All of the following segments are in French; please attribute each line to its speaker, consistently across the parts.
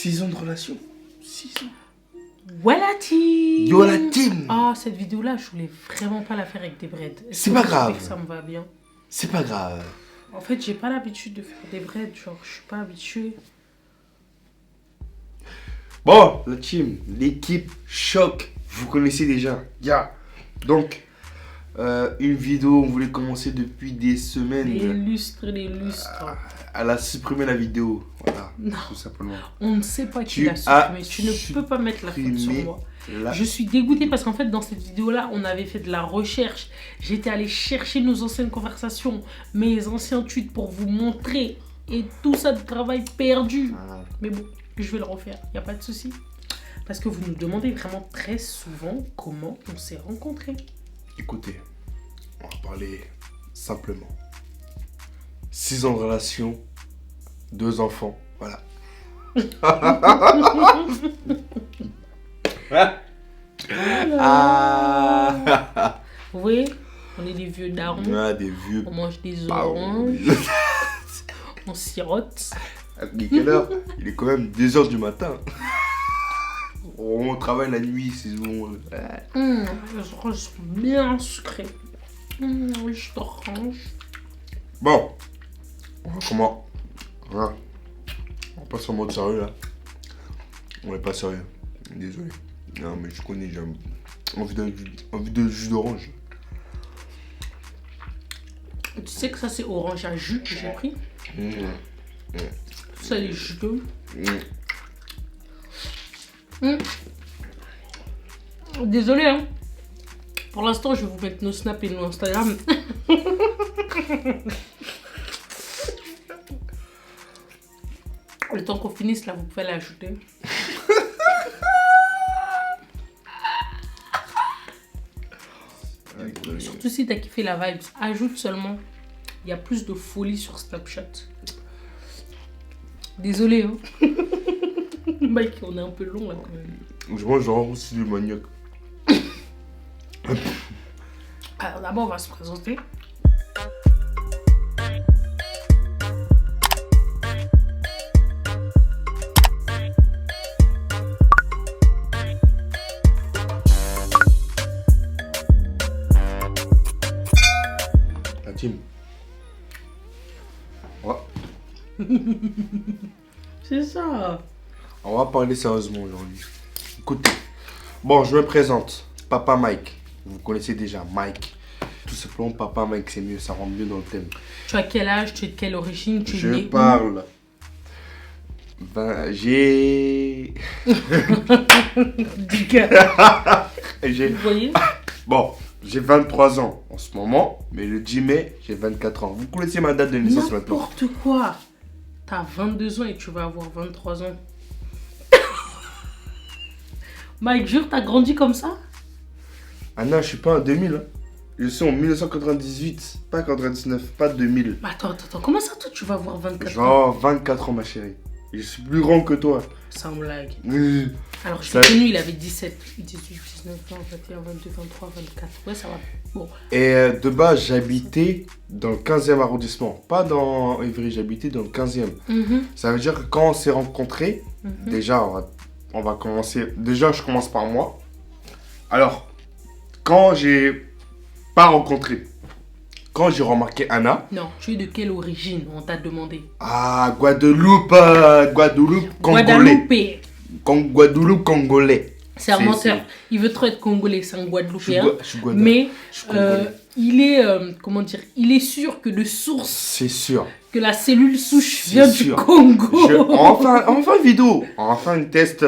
Speaker 1: 6 ans de relation. 6 ans.
Speaker 2: Voilà team.
Speaker 1: Yo la team.
Speaker 2: Ah, cette vidéo-là, je voulais vraiment pas la faire avec des breads.
Speaker 1: C'est pas grave.
Speaker 2: Ça me va bien.
Speaker 1: C'est pas grave.
Speaker 2: En fait, j'ai pas l'habitude de faire des breads. Genre, je suis pas habituée.
Speaker 1: Bon, la team, l'équipe choc. Vous connaissez déjà. Donc, une vidéo, on voulait commencer depuis des semaines.
Speaker 2: Les lustres.
Speaker 1: Elle a supprimé la vidéo. Voilà,
Speaker 2: Non.
Speaker 1: tout simplement.
Speaker 2: On ne sait pas qui
Speaker 1: Tu
Speaker 2: l'a supprimé. Tu ne peux pas mettre la faute sur
Speaker 1: supprimé
Speaker 2: moi.
Speaker 1: la-
Speaker 2: Je suis dégoûtée parce qu'en fait, dans cette vidéo-là, on avait fait de la recherche. J'étais allée chercher nos anciennes conversations, mes anciens tweets pour vous montrer. Et tout ça de travail perdu.
Speaker 1: Ah.
Speaker 2: Mais bon, je vais le refaire. Il n'y a pas de souci. Parce que vous nous demandez vraiment très souvent comment on s'est rencontrés.
Speaker 1: Écoutez, on va parler simplement. 6 ans de relation, 2 enfants, voilà. Ah.
Speaker 2: Vous voyez, on est des vieux darons.
Speaker 1: Ah, des vieux.
Speaker 2: On mange des
Speaker 1: Bah,
Speaker 2: oranges. On sirote.
Speaker 1: Mais quelle heure? Il est quand même 2h du matin. On travaille la nuit, c'est bon.
Speaker 2: Les oranges sont bien sucrées. Je t'orange.
Speaker 1: Bon, comment? Voilà. On passe en mode sérieux là. On est pas sérieux. Désolé. Non mais je connais, j'ai envie de jus d'orange.
Speaker 2: Tu sais que ça c'est orange à jus que j'ai pris. Ça les juteux. Désolé hein. Pour l'instant je vais vous mettre nos snaps et nos Instagram. Le temps qu'on finisse là, vous pouvez l'ajouter. Surtout si t'as kiffé la vibe, ajoute seulement. Il y a plus de folie sur Snapchat. Désolé hein. Mike, on est un peu long là quand même.
Speaker 1: Je mange genre aussi du manioc.
Speaker 2: Alors d'abord on va se présenter.
Speaker 1: La team. Ouais.
Speaker 2: C'est ça.
Speaker 1: On va parler sérieusement aujourd'hui. Écoutez. Bon, je me présente. Papa Mike. Vous connaissez déjà Mike. Tout simplement, Papa Mike, c'est mieux. Ça rentre mieux dans le thème.
Speaker 2: Tu as quel âge? Tu es de quelle origine? Tu es né
Speaker 1: Je
Speaker 2: où?
Speaker 1: parle. Ben, j'ai. J'ai.
Speaker 2: Vous voyez?
Speaker 1: Bon, j'ai 23 ans en ce moment, mais le 10 mai, j'ai 24 ans. Vous connaissez ma date de naissance maintenant?
Speaker 2: N'importe quoi. T'as 22 ans et tu vas avoir 23 ans. Mike, jure, t'as grandi comme ça?
Speaker 1: Ah non, je suis pas en 2000. Hein. Je suis en 1998, pas 99, pas 2000.
Speaker 2: Mais attends. Comment ça, toi, tu vas avoir 24 ans?
Speaker 1: Genre 24 ans, ma chérie. Je suis plus grand que toi.
Speaker 2: Sans blague.
Speaker 1: Oui.
Speaker 2: Alors, je
Speaker 1: Ça-
Speaker 2: l'ai connu, il avait 17, 18, 19, 20, 21, 22, 23, 24. Ouais, ça va. Bon.
Speaker 1: Et de base, j'habitais dans le 15e arrondissement. Pas dans Évry, j'habitais dans le 15e. Ça veut dire que quand on s'est rencontrés, déjà, on va commencer. Déjà, je commence par moi. Alors, quand j'ai pas rencontré, quand j'ai remarqué Anna.
Speaker 2: Non, tu es de quelle origine? On t'a demandé.
Speaker 1: Ah, Guadeloupe, congolais.
Speaker 2: Guadeloupe.
Speaker 1: Guadeloupe, congolais.
Speaker 2: C'est un menteur. Il veut trop être congolais, c'est un Guadeloupéen.
Speaker 1: Je suis Guadeloupe.
Speaker 2: Mais
Speaker 1: Je suis congolais.
Speaker 2: il est, comment dire, il est sûr que de source,
Speaker 1: C'est sûr.
Speaker 2: que la cellule souche
Speaker 1: C'est
Speaker 2: vient du
Speaker 1: sûr.
Speaker 2: Congo.
Speaker 1: Enfin une vidéo. Enfin une test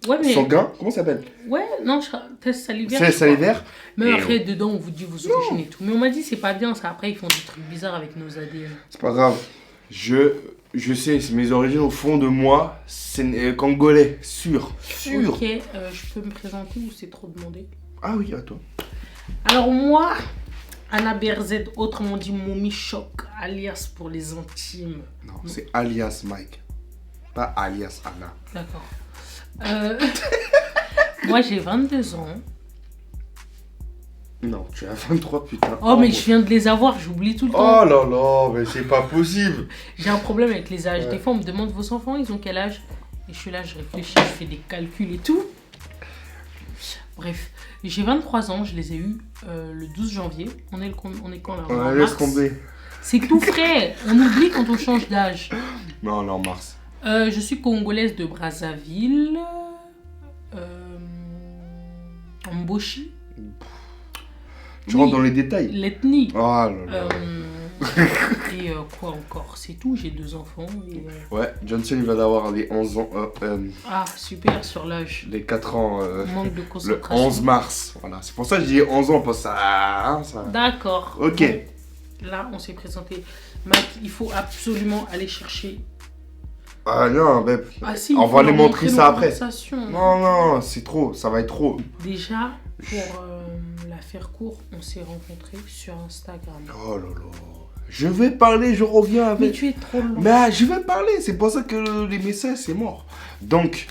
Speaker 2: Ouais, mais...
Speaker 1: sanguin. Comment ça s'appelle?
Speaker 2: Ouais, non, test salivaire.
Speaker 1: C'est
Speaker 2: je crois.
Speaker 1: salivaire.
Speaker 2: Mais
Speaker 1: Et
Speaker 2: après, dedans, on vous dit vos origines et tout. Mais on m'a dit, c'est pas bien ça. Après, ils font des trucs bizarres avec nos ADN.
Speaker 1: C'est pas grave. Je sais, c'est mes origines au fond de moi, c'est congolais, sûr.
Speaker 2: Ok, je peux me présenter ou c'est trop demandé?
Speaker 1: Ah oui, à toi.
Speaker 2: Alors moi, Anna Berzed, autrement dit Mommy Choc, alias pour les intimes.
Speaker 1: Non, c'est alias Mike, pas alias Anna.
Speaker 2: D'accord. Moi, j'ai 22 ans.
Speaker 1: Non, tu as 23, putain.
Speaker 2: Oh, mais je viens de les avoir, j'oublie tout le temps.
Speaker 1: Oh là là, mais c'est pas possible.
Speaker 2: J'ai un problème avec les âges.
Speaker 1: Ouais.
Speaker 2: Des fois, on me demande vos enfants, ils ont quel âge? Et je suis là, je réfléchis, je fais des calculs et tout. Bref, j'ai 23 ans, je les ai eus le 12 janvier. On est quand là?
Speaker 1: Laisse tomber.
Speaker 2: C'est tout frais. On oublie quand on change d'âge.
Speaker 1: Non, on est en mars.
Speaker 2: Je suis congolaise de Brazzaville. Mboshi.
Speaker 1: Tu rentres dans les détails.
Speaker 2: L'ethnie.
Speaker 1: Oh là là.
Speaker 2: Et quoi encore? C'est tout, j'ai 2 enfants. Et,
Speaker 1: Ouais, Johnson il va d'avoir les 11 ans.
Speaker 2: Ah, super, sur l'âge.
Speaker 1: Les 4 ans.
Speaker 2: Manque de
Speaker 1: Le
Speaker 2: concentration.
Speaker 1: 11 mars. Voilà, c'est pour ça que je dis 11 ans, parce que ça.
Speaker 2: D'accord.
Speaker 1: Ok.
Speaker 2: Bon, là, on s'est présenté. Mike, il faut absolument aller chercher.
Speaker 1: Ah non, mais
Speaker 2: Ah si,
Speaker 1: on
Speaker 2: il faut
Speaker 1: va les
Speaker 2: leur
Speaker 1: montrer
Speaker 2: nos
Speaker 1: ça après.
Speaker 2: conversations.
Speaker 1: Non, c'est trop, ça va être trop.
Speaker 2: Déjà, pour la faire court, on s'est rencontrés sur Instagram.
Speaker 1: Oh là là. Je vais parler, je reviens avec.
Speaker 2: Mais tu es trop lent.
Speaker 1: Mais je vais parler, c'est pour ça que les messages, c'est mort. Donc,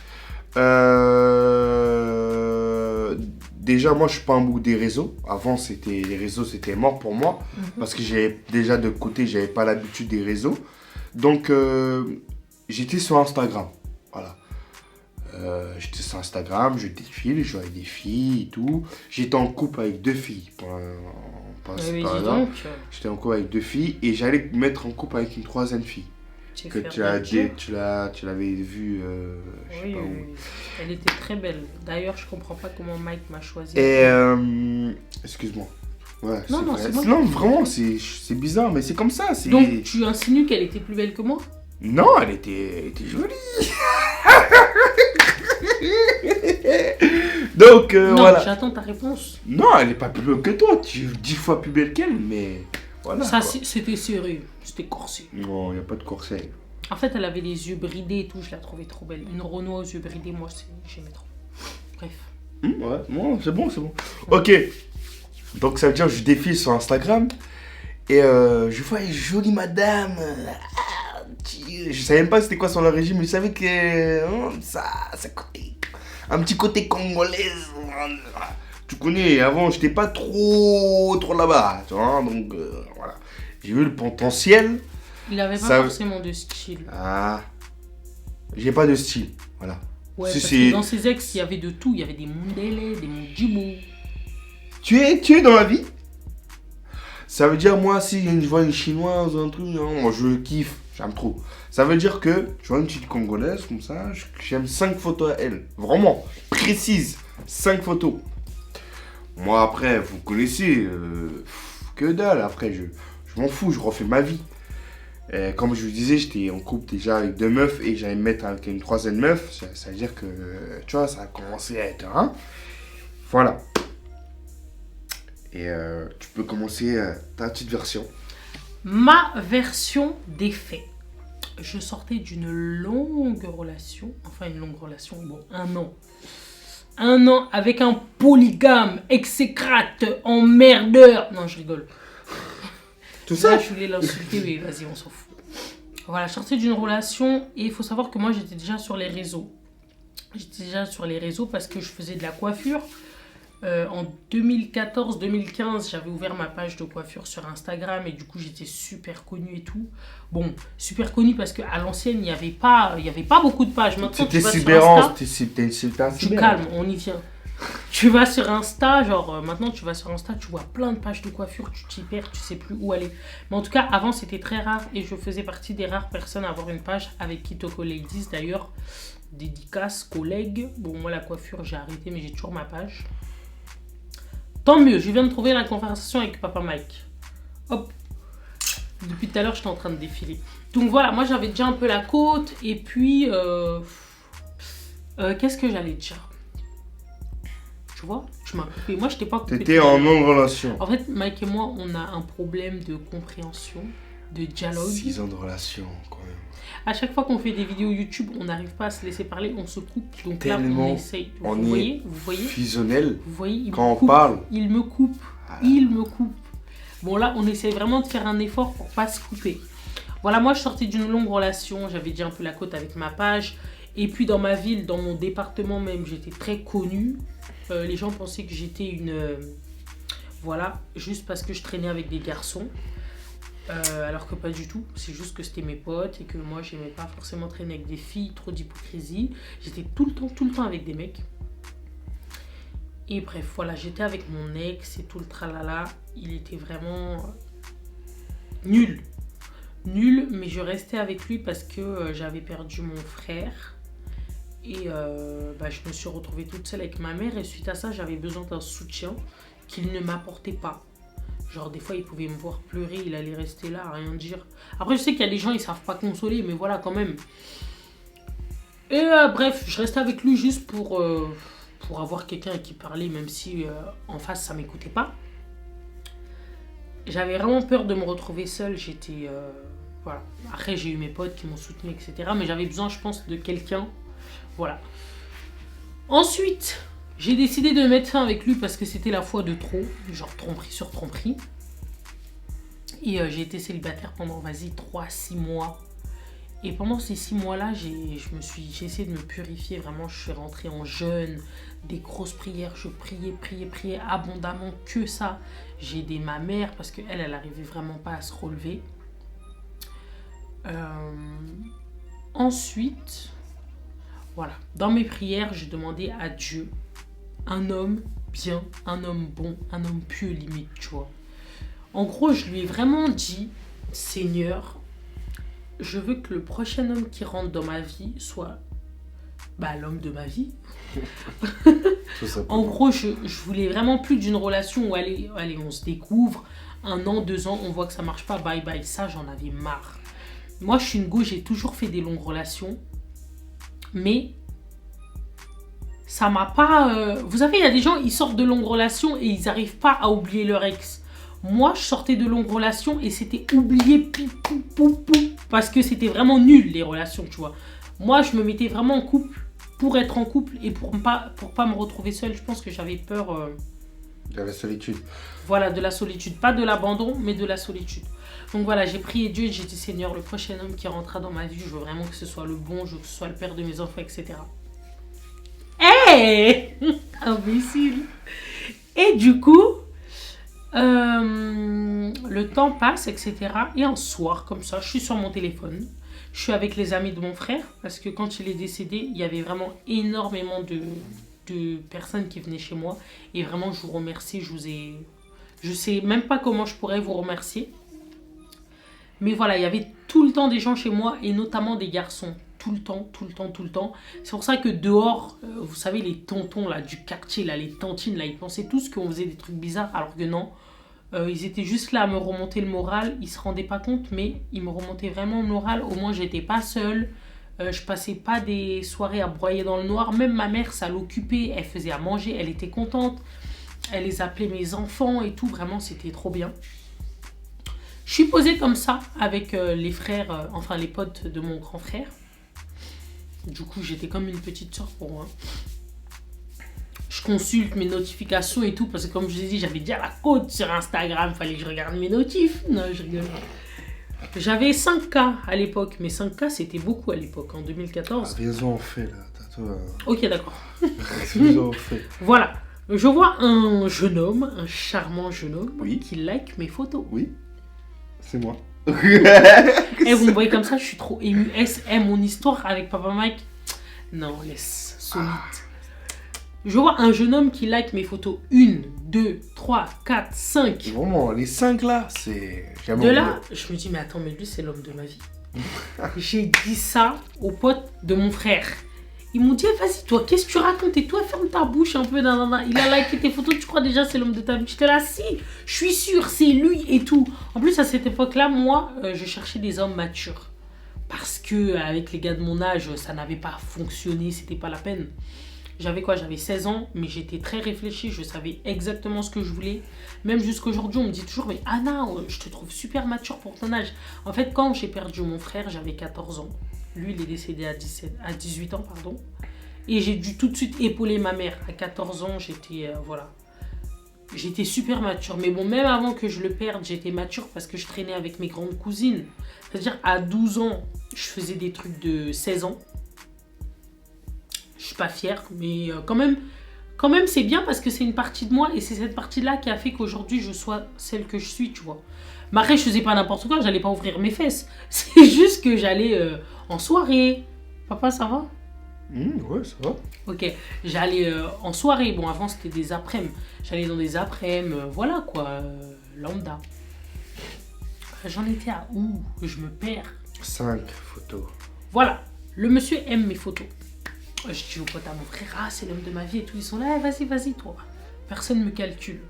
Speaker 1: déjà, moi, je suis pas un bout des réseaux. Avant, les réseaux, c'était mort pour moi. Parce que j'avais déjà de côté, j'avais pas l'habitude des réseaux. Donc, j'étais sur Instagram. Voilà. J'étais sur Instagram, je défile, je vois des filles et tout. J'étais en couple avec 2 filles.
Speaker 2: Oui, dis donc.
Speaker 1: J'étais en couple avec 2 filles et j'allais me mettre en couple avec une 3e fille. Que tu l'avais vue, je sais
Speaker 2: Oui,
Speaker 1: pas où.
Speaker 2: oui. Elle était très belle. D'ailleurs, je comprends pas comment Mike m'a choisi.
Speaker 1: Et excuse-moi. Ouais,
Speaker 2: Non,
Speaker 1: vrai.
Speaker 2: c'est moi.
Speaker 1: Non, vraiment, c'est bizarre, mais c'est comme ça.
Speaker 2: Donc, tu insinues qu'elle était plus belle que moi?
Speaker 1: Non, elle était jolie. Donc,
Speaker 2: Non,
Speaker 1: voilà.
Speaker 2: j'attends ta réponse.
Speaker 1: Non, elle est pas plus belle que toi. Tu es 10 fois plus belle qu'elle, mais voilà.
Speaker 2: Ça,
Speaker 1: quoi.
Speaker 2: c'était sérieux. C'était corsé.
Speaker 1: Non, il n'y a pas de corset.
Speaker 2: En fait, elle avait les yeux bridés et tout. Je la trouvais trop belle. Une Renoir aux yeux bridés, moi, j'aimais trop. Bref.
Speaker 1: Ouais, bon, c'est bon. Ok. Donc, ça veut dire que je défile sur Instagram. Et je vois une jolie madame. Je savais même pas c'était quoi son origine, mais je savais que ça côté. Un petit côté congolaise. Tu connais, avant, j'étais pas trop là-bas. Tu vois, donc voilà. J'ai vu le potentiel.
Speaker 2: Il avait pas forcément de style.
Speaker 1: Ah. J'ai pas de style. Voilà.
Speaker 2: Ouais, parce que dans ses ex, il y avait de tout. Il y avait des Mundele, des Mundjibo.
Speaker 1: Tu es dans la vie. Ça veut dire, moi, si je vois une chinoise ou un truc, non, moi, je kiffe. J'aime trop. Ça veut dire que je vois une petite congolaise comme ça, j'aime 5 photos à elle. Vraiment, précise. 5 photos. Moi, après, vous connaissez, que dalle. Après, je m'en fous, je refais ma vie. Et comme je vous disais, j'étais en couple déjà avec 2 meufs et j'allais me mettre avec une 3e meuf. Ça veut dire que, tu vois, ça a commencé à être un. Voilà. Et tu peux commencer ta petite version.
Speaker 2: Ma version des faits. Je sortais d'une longue relation. Enfin, une longue relation, bon, 1 an. 1 an avec un polygame, exécrate, emmerdeur. Non, je rigole.
Speaker 1: Tout ça,
Speaker 2: je voulais l'insulter, mais vas-y, on s'en fout. Voilà, je sortais d'une relation et il faut savoir que moi, j'étais déjà sur les réseaux. J'étais déjà sur les réseaux parce que je faisais de la coiffure. En 2014-2015, j'avais ouvert ma page de coiffure sur Instagram et du coup, j'étais super connue et tout. Bon, super connue parce qu'à l'ancienne, il n'y avait pas beaucoup de pages. Maintenant,
Speaker 1: c'était
Speaker 2: c'était
Speaker 1: une super
Speaker 2: tu calmes, on y vient. Tu vas sur Insta, maintenant tu vas sur Insta, tu vois plein de pages de coiffure, tu t'y perds, tu sais plus où aller. Mais en tout cas, avant c'était très rare et je faisais partie des rares personnes à avoir une page avec Kitoko Ladies. D'ailleurs, dédicace, collègue. Bon, moi la coiffure j'ai arrêté, mais j'ai toujours ma page. Tant mieux, je viens de trouver la conversation avec Papa Mike. Hop. Depuis tout à l'heure, j'étais en train de défiler. Donc voilà, moi j'avais déjà un peu la côte et puis qu'est-ce que j'allais dire? Tu vois, tu m'as coupé. Moi, je t'ai pas coupé.
Speaker 1: T'étais en non-relation.
Speaker 2: En fait, Mike et moi, on a un problème de compréhension, de dialogue.
Speaker 1: 6 ans de relation, quand même.
Speaker 2: À chaque fois qu'on fait des vidéos YouTube, on n'arrive pas à se laisser parler, on se coupe. Donc
Speaker 1: tellement
Speaker 2: là, on essaye.
Speaker 1: On
Speaker 2: vous voyez
Speaker 1: fusionnel.
Speaker 2: Vous voyez,
Speaker 1: quand on parle.
Speaker 2: Il me coupe. Voilà. Il me coupe. Bon, là, on essaye vraiment de faire un effort pour pas se couper. Voilà, moi, je sortais d'une longue relation. J'avais déjà un peu la côte avec ma page. Et puis, dans ma ville, dans mon département même, j'étais très connue. Les gens pensaient que j'étais une... voilà, juste parce que je traînais avec des garçons. Alors que pas du tout. C'est juste que c'était mes potes et que moi, j'aimais pas forcément traîner avec des filles, trop d'hypocrisie. J'étais tout le temps avec des mecs. Et bref, voilà, j'étais avec mon ex et tout le tralala. Il était vraiment nul. Nul, mais je restais avec lui parce que j'avais perdu mon frère. Et je me suis retrouvée toute seule avec ma mère. Et suite à ça, j'avais besoin d'un soutien qu'il ne m'apportait pas. Genre, des fois, il pouvait me voir pleurer, il allait rester là, à rien dire. Après, je sais qu'il y a des gens, ils savent pas consoler, mais voilà, quand même. Et bref, je restais avec lui juste pour avoir quelqu'un à qui parler, même si en face, ça m'écoutait pas. J'avais vraiment peur de me retrouver seule. J'étais... voilà. Après, j'ai eu mes potes qui m'ont soutenu, etc. Mais j'avais besoin, je pense, de quelqu'un. Voilà. Ensuite... j'ai décidé de mettre fin avec lui parce que c'était la fois de trop, genre tromperie sur tromperie. Et j'ai été célibataire pendant, 3-6 mois. Et pendant ces 6 mois-là, j'ai essayé de me purifier. Vraiment, je suis rentrée en jeûne, des grosses prières. Je priais abondamment, que ça. J'ai aidé ma mère parce qu'elle, elle n'arrivait vraiment pas à se relever. Ensuite, voilà. Dans mes prières, j'ai demandé à Dieu un homme bien, un homme bon, un homme pieux limite, tu vois. En gros, je lui ai vraiment dit, Seigneur, je veux que le prochain homme qui rentre dans ma vie soit l'homme de ma vie. En gros, je voulais vraiment plus d'une relation où allez, on se découvre, 1 an, 2 ans, on voit que ça marche pas, bye bye. Ça, j'en avais marre. Moi, je suis une go, j'ai toujours fait des longues relations, mais ça m'a pas... Vous savez, il y a des gens, ils sortent de longues relations et ils n'arrivent pas à oublier leur ex. Moi, je sortais de longues relations et c'était oublié, parce que c'était vraiment nul, les relations, tu vois. Moi, je me mettais vraiment en couple pour être en couple et pour pas me retrouver seule. Je pense que j'avais peur...
Speaker 1: de la solitude.
Speaker 2: Voilà, de la solitude. Pas de l'abandon, mais de la solitude. Donc voilà, j'ai prié Dieu et j'ai dit, Seigneur, le prochain homme qui rentrera dans ma vie, je veux vraiment que ce soit le bon, je veux que ce soit le père de mes enfants, etc. Hey, imbécile. Et du coup, le temps passe, etc. Et un soir, comme ça, je suis sur mon téléphone. Je suis avec les amis de mon frère. Parce que quand il est décédé, il y avait vraiment énormément de personnes qui venaient chez moi. Et vraiment, je vous remercie. Je sais même pas comment je pourrais vous remercier. Mais voilà, il y avait tout le temps des gens chez moi. Et notamment des garçons. Tout le temps. C'est pour ça que dehors, vous savez, les tontons là, du quartier, là, les tantines, là, ils pensaient tous qu'on faisait des trucs bizarres, alors que non. Ils étaient juste là à me remonter le moral. Ils se rendaient pas compte, mais ils me remontaient vraiment le moral. Au moins, j'étais pas seule. Je passais pas des soirées à broyer dans le noir. Même ma mère, ça l'occupait. Elle faisait à manger, elle était contente. Elle les appelait mes enfants et tout. Vraiment, c'était trop bien. Je suis posée comme ça avec les frères, enfin les potes de mon grand frère. Du coup, j'étais comme une petite soeur pour moi. Je consulte mes notifications et tout, parce que comme je vous ai dit, j'avais déjà la côte sur Instagram, fallait que je regarde mes notifs. Non, je rigole. J'avais 5K à l'époque, mais 5K c'était beaucoup à l'époque, en 2014.
Speaker 1: Raison en fait là, t'as toi.
Speaker 2: Ok, d'accord.
Speaker 1: Raison en fait.
Speaker 2: Voilà, je vois un jeune homme, un charmant jeune homme,
Speaker 1: oui,
Speaker 2: qui like mes photos.
Speaker 1: Oui, c'est moi.
Speaker 2: Et vous me voyez comme ça, je suis trop émue. Mon histoire avec Papa Mike. Non, laisse, solide. Je vois un jeune homme qui like mes photos. 1, 2, 3, 4, 5.
Speaker 1: Vraiment, les 5 là, c'est...
Speaker 2: De là, je me dis, mais attends, mais lui, c'est l'homme de ma vie. J'ai dit ça aux potes de mon frère. Ils m'ont dit, vas-y, toi, qu'est-ce que tu racontes? Et toi, ferme ta bouche un peu. Il a liké tes photos, tu crois déjà c'est l'homme de ta vie? J'étais là, si, je suis sûre, c'est lui et tout. En plus, à cette époque-là, moi, je cherchais des hommes matures. Parce que avec les gars de mon âge, ça n'avait pas fonctionné, c'était pas la peine. J'avais 16 ans, mais j'étais très réfléchie, je savais exactement ce que je voulais. Même jusqu'aujourd'hui, on me dit toujours, mais Anna, je te trouve super mature pour ton âge. En fait, quand j'ai perdu mon frère, j'avais 14 ans. Lui, il est décédé à 18 ans, pardon. Et j'ai dû tout de suite épauler ma mère. À 14 ans, j'étais super mature. Mais bon, même avant que je le perde, j'étais mature parce que je traînais avec mes grandes cousines. C'est-à-dire, à 12 ans, je faisais des trucs de 16 ans. Je suis pas fière, mais quand même, quand même, c'est bien parce que c'est une partie de moi et c'est cette partie-là qui a fait qu'aujourd'hui, je sois celle que je suis, tu vois. Mais après, je faisais pas n'importe quoi, j'allais pas ouvrir mes fesses. C'est juste que j'allais en soirée. Papa, ça va?
Speaker 1: Ouais, ça va.
Speaker 2: Ok, j'allais en soirée. Bon, avant, c'était des après-midi. J'allais dans des après-midi, voilà quoi, lambda. J'en étais à où que je me perds?
Speaker 1: 5 photos.
Speaker 2: Voilà, le monsieur aime mes photos. Je dis au pote à mon frère, ah, c'est l'homme de ma vie et tout. Ils sont là, vas-y, toi. Personne me calcule.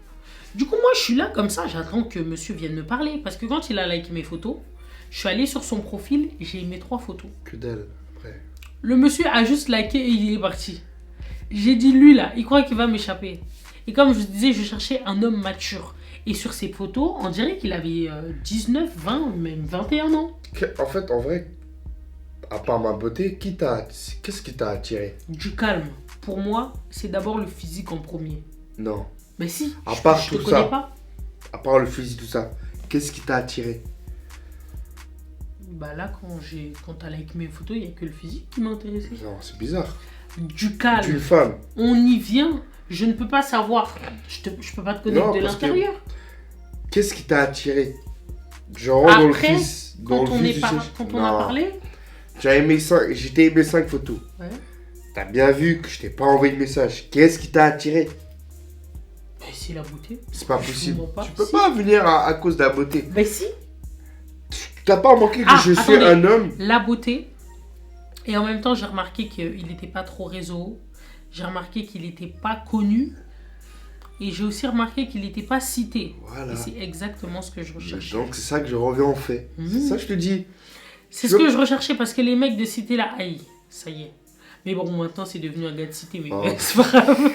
Speaker 2: Du coup, moi, je suis là comme ça, j'attends que monsieur vienne me parler. Parce que quand il a liké mes photos, je suis allée sur son profil, j'ai aimé 3 photos.
Speaker 1: Que dalle, après.
Speaker 2: Le monsieur a juste liké et il est parti. J'ai dit, lui là, il croit qu'il va m'échapper. Et comme je vous disais, je cherchais un homme mature. Et sur ses photos, on dirait qu'il avait 19, 20, même 21 ans.
Speaker 1: En fait, en vrai, à part ma beauté, qu'est-ce qui t'a attiré?
Speaker 2: Du calme. Pour moi, c'est d'abord le physique en premier.
Speaker 1: Non.
Speaker 2: Mais si,
Speaker 1: À part
Speaker 2: je te
Speaker 1: tout
Speaker 2: connais
Speaker 1: ça.
Speaker 2: pas.
Speaker 1: À part le physique, tout ça, qu'est-ce qui t'a attiré?
Speaker 2: Bah là, quand t'as liké mes photos, il n'y a que le physique qui m'a intéressé.
Speaker 1: Non, c'est bizarre.
Speaker 2: Du calme.
Speaker 1: D'une femme.
Speaker 2: On y vient. Je ne peux pas savoir. Je peux pas te connaître
Speaker 1: Non,
Speaker 2: de
Speaker 1: parce que-
Speaker 2: l'intérieur.
Speaker 1: Qu'est-ce qui t'a attiré? Genre dans le
Speaker 2: Après,
Speaker 1: fils,
Speaker 2: quand
Speaker 1: dans
Speaker 2: on,
Speaker 1: le vif du sujet.
Speaker 2: quand on a
Speaker 1: Non.
Speaker 2: parlé,
Speaker 1: J'ai aimé 5 photos.
Speaker 2: ouais.
Speaker 1: T'as bien vu que je t'ai pas envoyé de message. Qu'est-ce qui t'a attiré?
Speaker 2: Mais c'est la beauté.
Speaker 1: C'est pas
Speaker 2: Je
Speaker 1: possible.
Speaker 2: comprends pas.
Speaker 1: Tu peux
Speaker 2: Si.
Speaker 1: pas venir à cause de la beauté.
Speaker 2: Mais si,
Speaker 1: T'as pas remarqué que
Speaker 2: Ah,
Speaker 1: je suis
Speaker 2: attendez.
Speaker 1: un homme?
Speaker 2: la beauté. Et en même temps, j'ai remarqué qu'il n'était pas trop réseau. J'ai remarqué qu'il n'était pas connu. Et j'ai aussi remarqué qu'il n'était pas cité.
Speaker 1: Voilà.
Speaker 2: Et c'est exactement ce que je recherchais.
Speaker 1: Donc c'est ça que je reviens en fait. C'est ça que je te dis.
Speaker 2: C'est ce que je recherchais parce que les mecs de cité là, aïe, ça y est. Mais bon, maintenant c'est devenu un gars de cité, mais
Speaker 1: Oh.
Speaker 2: c'est pas grave.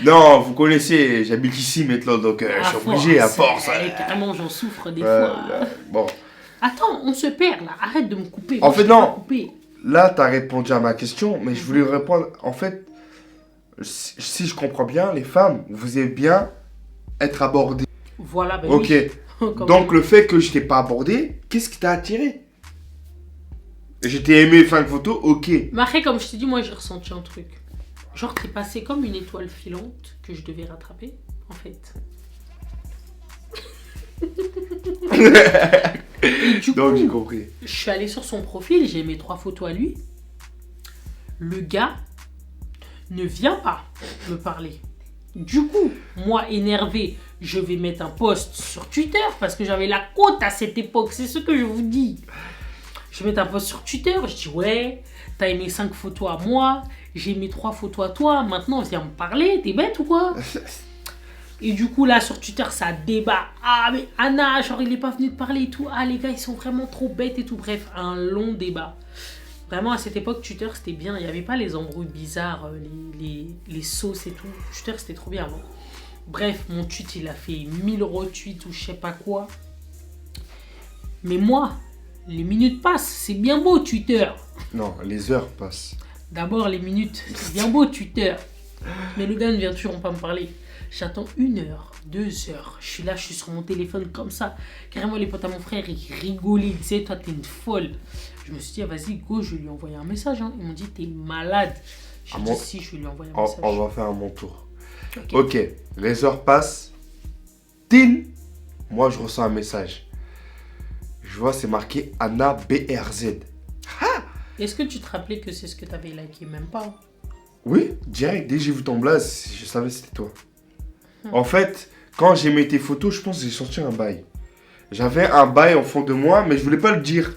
Speaker 1: Non, vous connaissez, j'habite ici maintenant, donc je suis obligé à force.
Speaker 2: Carrément, j'en souffre des
Speaker 1: Ouais,
Speaker 2: fois.
Speaker 1: là, bon,
Speaker 2: Attends, on se perd là. Arrête de me couper.
Speaker 1: En
Speaker 2: Moi,
Speaker 1: fait,
Speaker 2: je peux
Speaker 1: non.
Speaker 2: pas couper.
Speaker 1: là t'as répondu à ma question, mais je voulais répondre. En fait, si je comprends bien, les femmes, vous aimez bien être abordées.
Speaker 2: Voilà, ben
Speaker 1: Ok.
Speaker 2: oui. Quand
Speaker 1: Donc
Speaker 2: même.
Speaker 1: le fait que je t'ai pas abordé, qu'est-ce qui t'a attiré? Je t'ai aimé 5 photos, ok.
Speaker 2: Mais après, comme je t'ai dit, moi j'ai ressenti un truc. Genre, t'es passé comme une étoile filante que je devais rattraper, en fait. Et du
Speaker 1: Donc j'ai
Speaker 2: coup,
Speaker 1: compris.
Speaker 2: je suis allée sur son profil, j'ai mis 3 photos à lui. Le gars ne vient pas me parler. Du coup, moi énervé, je vais mettre un post sur Twitter parce que j'avais la côte à cette époque, c'est ce que je vous dis. Je vais mettre un post sur Twitter, je dis ouais, t'as aimé 5 photos à moi, j'ai aimé 3 photos à toi, maintenant viens me parler, t'es bête ou quoi? Et du coup là sur Twitter ça débat, ah mais Anna, genre il est pas venu te parler et tout, ah les gars ils sont vraiment trop bêtes et tout, bref, un long débat. Vraiment à cette époque Twitter c'était bien, il n'y avait pas les embrouilles bizarres, les sauces et tout, Twitter c'était trop bien avant. Bref, mon tweet il a fait 1000 retweets ou je sais pas quoi. Mais moi, les minutes passent, c'est bien beau Twitter.
Speaker 1: Non, les heures passent.
Speaker 2: D'abord les minutes, c'est bien beau Twitter. Mais le gars ne vient toujours pas me parler. J'attends 1 heure, 2 heures. Je suis là, je suis sur mon téléphone comme ça. Carrément les potes à mon frère, ils rigolaient. Ils disaient, toi t'es une folle. Je me suis dit, ah, vas-y, go, je vais lui envoyer un message. Hein. Ils m'ont dit, t'es malade. J'ai dit, si, je vais lui envoyer un message.
Speaker 1: On va faire à mon tour.
Speaker 2: Ok.
Speaker 1: Ok, les heures passent. Til, moi je reçois un message. Je vois, c'est marqué Anna BRZ.
Speaker 2: Est-ce que tu te rappelais que c'est ce que t'avais liké? Même pas.
Speaker 1: Oui, direct, dès que j'ai vu ton blaze, je savais que c'était toi. En fait, quand j'ai mis tes photos, je pense que j'ai sorti un bail. J'avais un bail au fond de moi, mais je voulais pas le dire.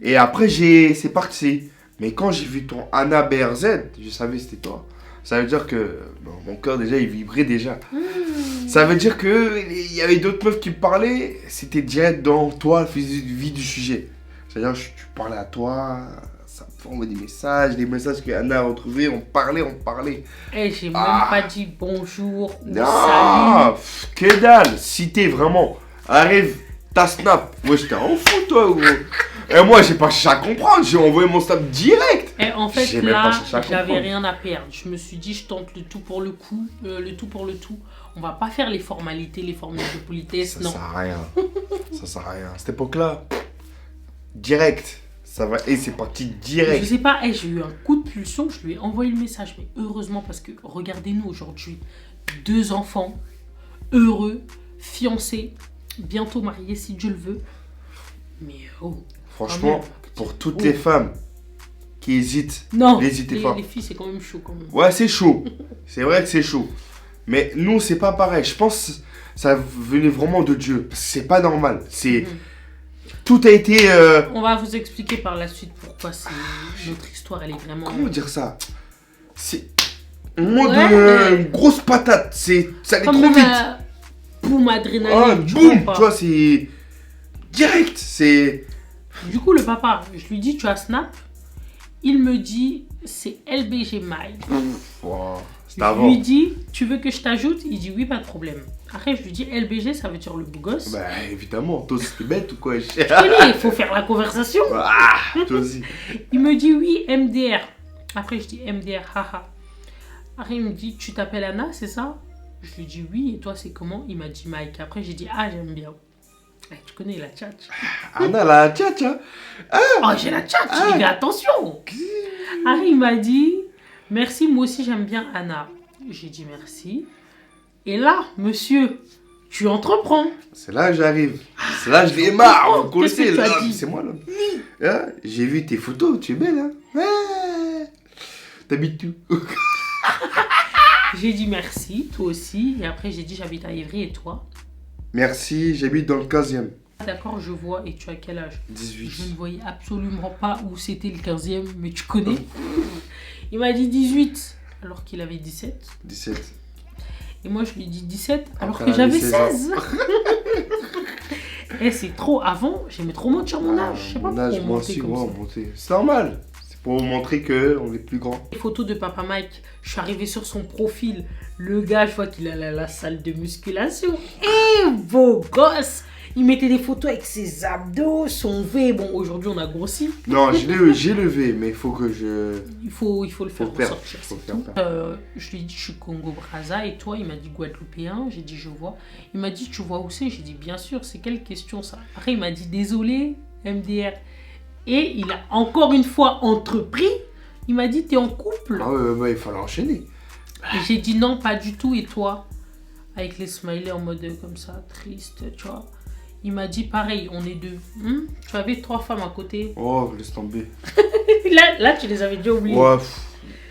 Speaker 1: Et après, c'est parti. Mais quand j'ai vu ton Anna BRZ, je savais que c'était toi. Ça veut dire que mon cœur déjà, il vibrait déjà. Ça veut dire que il y avait d'autres meufs qui me parlaient. C'était direct dans toi, le vif du sujet. C'est-à-dire, tu parlais à toi, ça envoyait des messages que Anna a retrouvés, on parlait.
Speaker 2: Eh, j'ai même pas dit bonjour ou
Speaker 1: Non,
Speaker 2: salut.
Speaker 1: que dalle, cité vraiment. Arrive ta snap. Moi, j'étais en fou, toi, gros. Et moi, j'ai pas cherché à comprendre, j'ai envoyé mon snap direct.
Speaker 2: Et en fait,
Speaker 1: J'ai même
Speaker 2: là,
Speaker 1: pas cherché à
Speaker 2: j'avais
Speaker 1: comprendre.
Speaker 2: rien à perdre. Je me suis dit, je tente le tout pour le coup, le tout pour le tout. On va pas faire les formalités de politesse,
Speaker 1: Ça
Speaker 2: non.
Speaker 1: sert à rien. Ça sert à rien. À cette époque-là, direct. Ça va, et c'est parti direct.
Speaker 2: Je sais pas, j'ai eu un coup de pulsion, je lui ai envoyé le message, mais heureusement parce que regardez-nous aujourd'hui, 2 enfants, heureux, fiancés, bientôt mariés si Dieu le veut. Mais
Speaker 1: franchement, pour toutes les femmes qui hésitent,
Speaker 2: non,
Speaker 1: n'hésitez pas.
Speaker 2: Les filles, c'est quand même chaud quand même.
Speaker 1: Ouais, c'est chaud. C'est vrai que c'est chaud. Mais nous, c'est pas pareil. Je pense que ça venait vraiment de Dieu. C'est pas normal. C'est... Tout a été...
Speaker 2: On va vous expliquer par la suite pourquoi notre histoire, elle est vraiment...
Speaker 1: Comment dire ça? C'est... Une grosse patate. Ça allait trop vite.
Speaker 2: Boum, adrénaline.
Speaker 1: Boum, tu vois, c'est... Direct, c'est...
Speaker 2: Du coup, le papa, je lui dis, tu as Snap? Il me dit, c'est LBG Mike.
Speaker 1: Wow,
Speaker 2: je lui dis, tu veux que je t'ajoute? Il dit, oui, pas de problème. Après, je lui dis, LBG, ça veut dire le beau gosse.
Speaker 1: Bah, évidemment, toi aussi, t'es bête ou quoi?
Speaker 2: Je connais, il faut faire la conversation.
Speaker 1: Toi aussi.
Speaker 2: Il me dit, oui, MDR. Après, je dis, MDR, haha. Après, il me dit, tu t'appelles Anna, c'est ça? Je lui dis, oui, et toi, c'est comment? Il m'a dit, Mike. Après, j'ai dit, j'aime bien. Tu connais la tchatch.
Speaker 1: Anna, la tchatch, hein?
Speaker 2: Oh, j'ai la tchatch, il fait attention. Après, il m'a dit, merci, moi aussi, j'aime bien Anna. J'ai dit, merci. Et là, monsieur, tu entreprends.
Speaker 1: C'est là que j'arrive. C'est là que je l'ai marre. Vous connaissez, là. C'est moi, là. J'ai vu tes photos, tu es belle, hein? T'habites où?
Speaker 2: J'ai dit merci, toi aussi. Et après, j'ai dit, j'habite à Ivry, et toi?
Speaker 1: Merci, j'habite dans le 15e.
Speaker 2: D'accord, je vois. Et tu as quel âge?
Speaker 1: 18.
Speaker 2: Je ne voyais absolument pas où c'était le 15e, mais tu connais. Il m'a dit 18, alors qu'il avait 17.
Speaker 1: 17.
Speaker 2: Et moi, je lui ai dit 17, alors que j'avais 16. Et c'est trop. Avant, j'aimais trop mentir mon âge. Je sais pas pourquoi
Speaker 1: moi aussi, monter. C'est normal. C'est pour montrer qu'on est plus grand.
Speaker 2: Les photos de Papa Mike, je suis arrivée sur son profil. Le gars, je vois qu'il a la salle de musculation. Et beau gosse! Il mettait des photos avec ses abdos, son V. Bon, aujourd'hui, on a grossi.
Speaker 1: Non, j'ai levé, mais il faut que je...
Speaker 2: Il faut le faire ressortir. Je lui ai dit, je suis Congo-Brazza. Et toi, il m'a dit Guadeloupéen. J'ai dit, je vois. Il m'a dit, tu vois où c'est? J'ai dit, bien sûr. C'est quelle question, ça? Après, il m'a dit, désolé, MDR. Et il a encore une fois entrepris. Il m'a dit, t'es en couple?
Speaker 1: Ah ouais, il fallait enchaîner.
Speaker 2: Et j'ai dit, non, pas du tout. Et toi? Avec les smileys en mode comme ça, triste, tu vois. Il m'a dit, pareil, on est 2. Tu avais 3 femmes à côté.
Speaker 1: Oh, laisse tomber.
Speaker 2: là, tu les avais déjà oubliées.
Speaker 1: Ouais,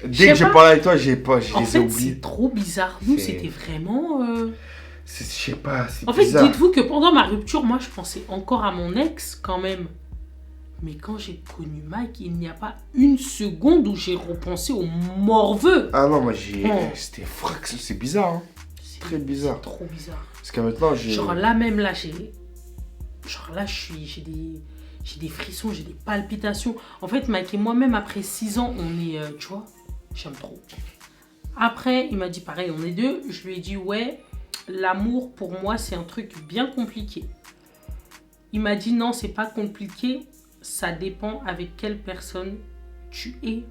Speaker 1: dès que j'ai parlé avec toi, je les ai oubliés.
Speaker 2: C'est trop bizarre. Nous, c'était vraiment...
Speaker 1: Je sais pas, c'est
Speaker 2: bizarre. En fait, dites-vous que pendant ma rupture, moi, je pensais encore à mon ex, quand même. Mais quand j'ai connu Mike, il n'y a pas une seconde où j'ai repensé au morveux.
Speaker 1: Ah non, moi, c'était frax, c'est bizarre, hein. C'est très bizarre.
Speaker 2: C'est trop bizarre.
Speaker 1: Parce que maintenant, j'ai...
Speaker 2: Genre là, j'ai des frissons, j'ai des palpitations. En fait, Mike et moi-même, après 6 ans, on est... tu vois, j'aime trop. Après, il m'a dit pareil, on est 2. Je lui ai dit, ouais, l'amour, pour moi, c'est un truc bien compliqué. Il m'a dit, non, c'est pas compliqué. Ça dépend avec quelle personne tu es.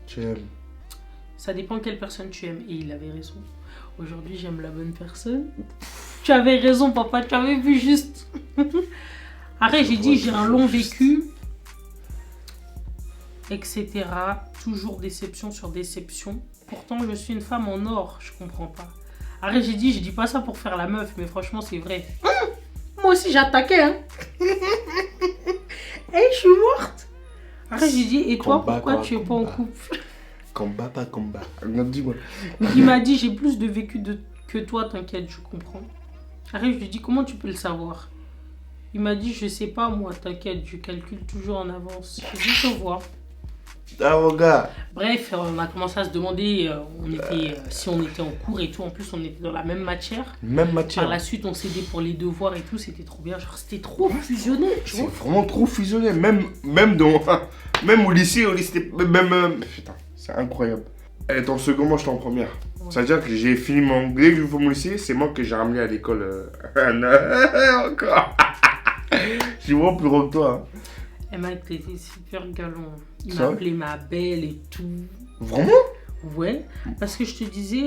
Speaker 1: Tu aimes.
Speaker 2: Ça dépend quelle personne tu aimes. Et il avait raison. Aujourd'hui, j'aime la bonne personne. Tu avais raison, papa. Tu avais vu juste. Après, j'ai dit, j'ai un long vécu. Etc. Toujours déception sur déception. Pourtant, je suis une femme en or. Je comprends pas. Après, j'ai dit pas ça pour faire la meuf. Mais franchement, c'est vrai. Moi aussi, j'attaquais, hein. Hey, je suis morte. Après, j'ai dit, et toi, pourquoi tu es pas en couple?
Speaker 1: Combat, pas combat. Dis-moi.
Speaker 2: Il m'a dit, j'ai plus de vécu que toi, t'inquiète, je comprends. Après, je lui ai dit, comment tu peux le savoir? Il m'a dit, je sais pas, moi, t'inquiète, je calcule toujours en avance. J'ai dit, je vois.
Speaker 1: Ah, mon gars.
Speaker 2: Bref, on a commencé à se demander si on était en cours et tout. En plus, on était dans la même matière.
Speaker 1: Même matière.
Speaker 2: Par la suite, on s'aidait pour les devoirs et tout. C'était trop bien. Genre, c'était trop fusionné, tu vois.
Speaker 1: C'est vraiment trop fusionné. Même au lycée, même... putain, c'est incroyable. Elle est en second, moi, j'étais en première. Ouais. C'est-à-dire que j'ai fini mon... Dès que je vais mon lycée, c'est moi que j'ai ramené à l'école. Encore. Je suis vraiment plus gros que toi. Hein.
Speaker 2: Et Mike, t'étais super galant. Il m'appelait ma belle et tout.
Speaker 1: Vraiment?
Speaker 2: Ouais, parce que je te disais